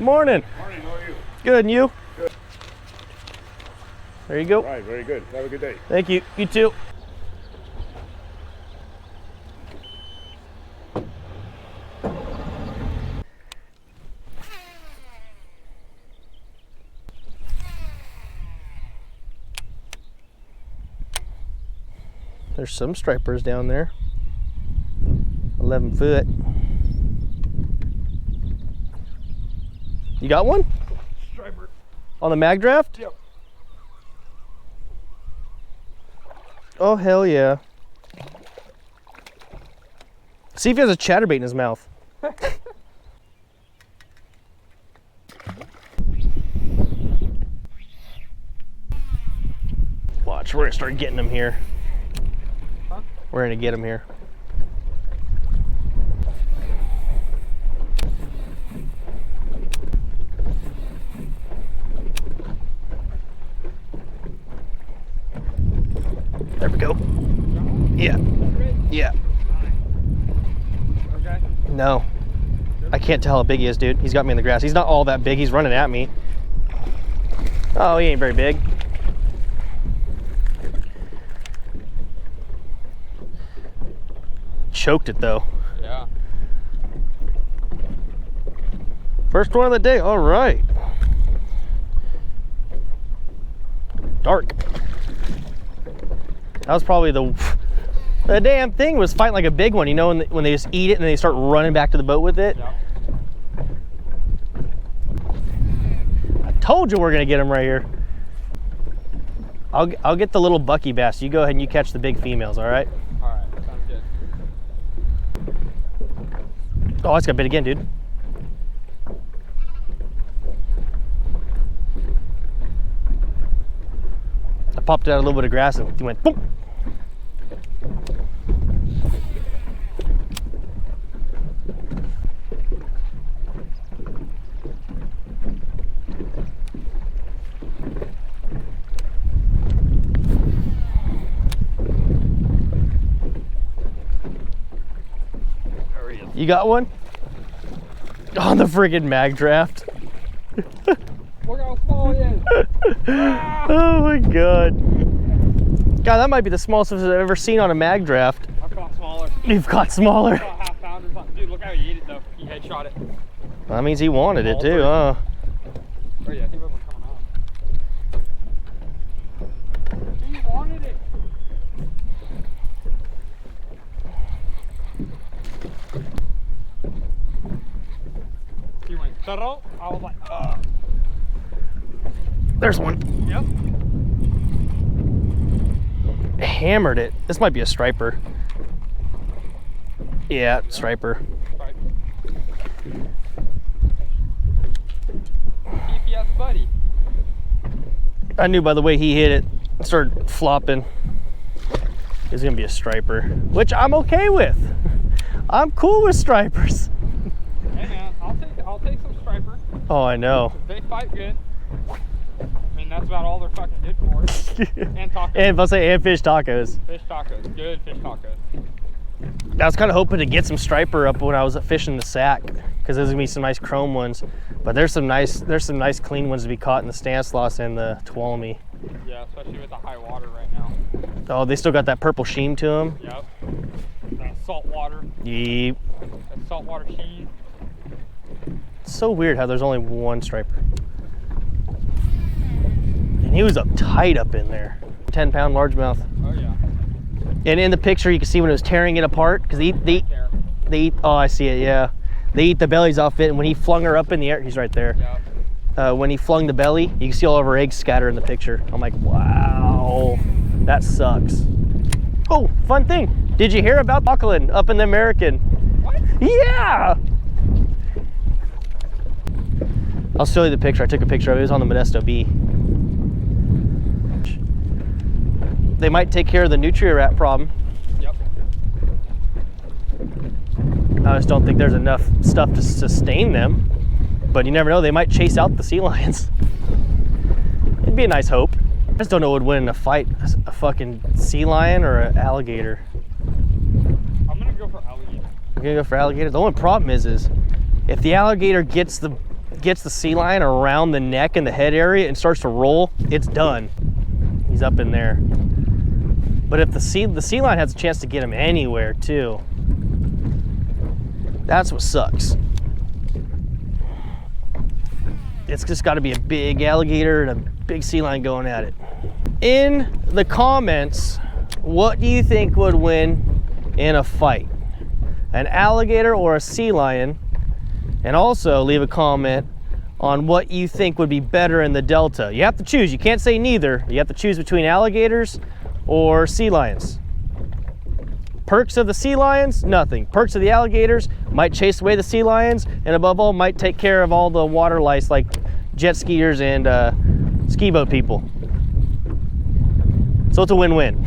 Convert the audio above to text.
Good morning. Morning, how are you? Good, and you? Good. There you go. All right, very good. Have a good day. Thank you. You too. There's some stripers down there. 11 foot. You got one? Striper. On the mag draft? Yep. Oh, hell yeah. See if he has a chatterbait in his mouth. Watch, we're gonna start getting them here. Huh? We're gonna get them here. There we go. Yeah. Yeah. Okay. No. I can't tell how big he is, dude. He's got me in the grass. He's not all that big. He's running at me. Oh, he ain't very big. Choked it though. Yeah. First one of the day. All right. Dark. That was probably the damn thing was fighting like a big one, you know, when they just eat it and they start running back to the boat with it. Yep. I told you we're gonna get them right here. I'll get the little bucky bass. You go ahead and you catch the big females, all right? All right, sounds good. Oh, it's got bit again, dude. I popped it out a little bit of grass and he went boom. You got one? On the friggin' mag draft. Look how small he is. Oh my god. God, that might be the smallest I've ever seen on a mag draft. I've caught smaller. You've caught smaller. About half pound or something. Dude, look how he ate it though. He headshot it. That means he wanted it All too, three. huh? Oh yeah, I think one's coming out. He wanted it. He went thorough. I was like, ugh. There's one. Yep. Hammered it. This might be a striper. Yeah, striper. Right. See if he has a buddy. I knew by the way he hit it, it started flopping. It's gonna be a striper, which I'm okay with. I'm cool with stripers. Hey man, I'll take some striper. Oh, I know. They fight good. I mean, that's about all they're fucking good for. And tacos. And if I say and fish tacos. Fish tacos. Good fish tacos. I was kind of hoping to get some striper up when I was fishing the sack, because there's gonna be some nice chrome ones. But there's some nice clean ones to be caught in the Stanislaus and the Tuolumne. Yeah, especially with the high water right now. Oh, they still got that purple sheen to them. Yep. That salt water. Yep. That saltwater sheen. It's so weird how there's only one striper. And he was up tight up in there. 10-pound largemouth. Oh yeah. And in the picture, you can see when it was tearing it apart, because they eat, oh, I see it, yeah. They eat the bellies off it, and when he flung her up in the air, he's right there. Yep. When he flung the belly, you can see all of her eggs scatter in the picture. I'm like, wow, that sucks. Oh, fun thing. Did you hear about Auckland up in the American? What? Yeah! I'll show you the picture. I took a picture of it. It was on the Modesto B. They might take care of the nutria rat problem. Yep. I just don't think there's enough stuff to sustain them. But you never know, they might chase out the sea lions. It'd be a nice hope. I just don't know what would win in a fight, a fucking sea lion or an alligator. I'm gonna go for alligator. I'm gonna go for alligator. The only problem is if the alligator gets the gets the sea lion around the neck and the head area and starts to roll, it's done. He's up in there. But if the sea lion has a chance to get him anywhere too, that's what sucks. It's just got to be a big alligator and a big sea lion going at it. In the comments, what do you think would win in a fight? An alligator or a sea lion? And also leave a comment on what you think would be better in the Delta. You have to choose. You can't say neither. You have to choose between alligators or sea lions. Perks of the sea lions, nothing. Perks of the alligators might chase away the sea lions, and above all, might take care of all the water lice like jet skiers and ski boat people. So it's a win-win.